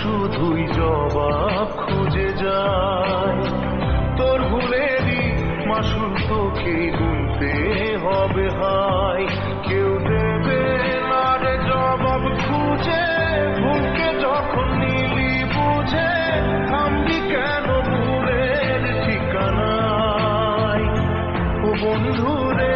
শুধুই জবাব খুঁজে যায়। তোর ভুলেরই মাসুল তোকে গুনতে হবে হায়, কেউ দেবে না রে জবাব খুঁজে। ভুলকে যখন নিলি বুঝে থামবি কেন ভুলের ঠিকানায়? ও বন্ধু রে,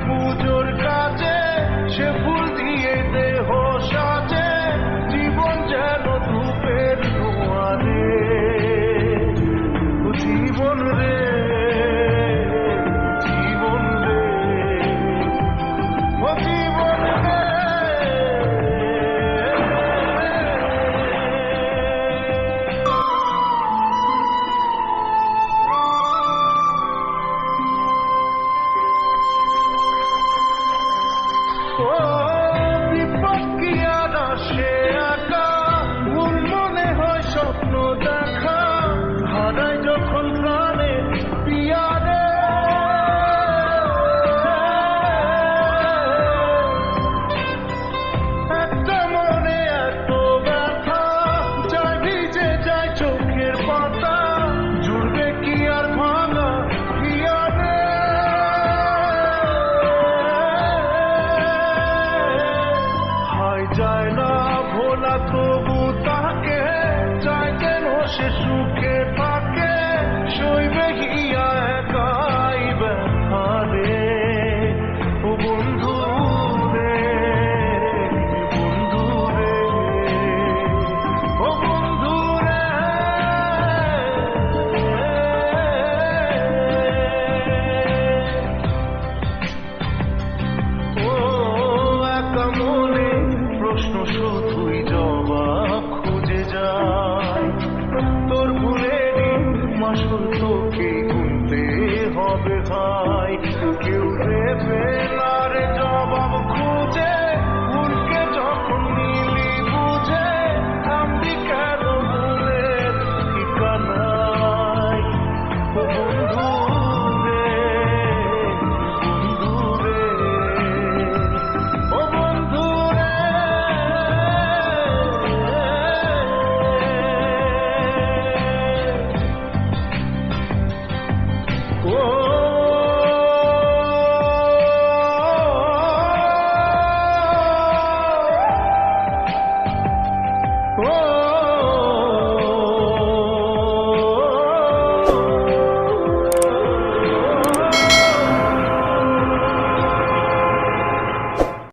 পুজোর কাজে সে ফুল দিয়ে দেহ সাজে, জীবন যেন ধূপের ধোঁয়ারে। জীবন রে, জীবন রে, ও জীবন রে। ও বিপদ কি আর আসে একা, ভুল মনে হয় স্বপ্ন দেখা, হারায় যখন প্রাণে পিয়ারে। একটা মনে এত ব্যথা, যায় ভিজে যায় চোখের পাতা, জুড়বে কি আর ভাঙা পিয়ারে? যায় না ভোলা তবু তাকে, চাই যেন সে সুখে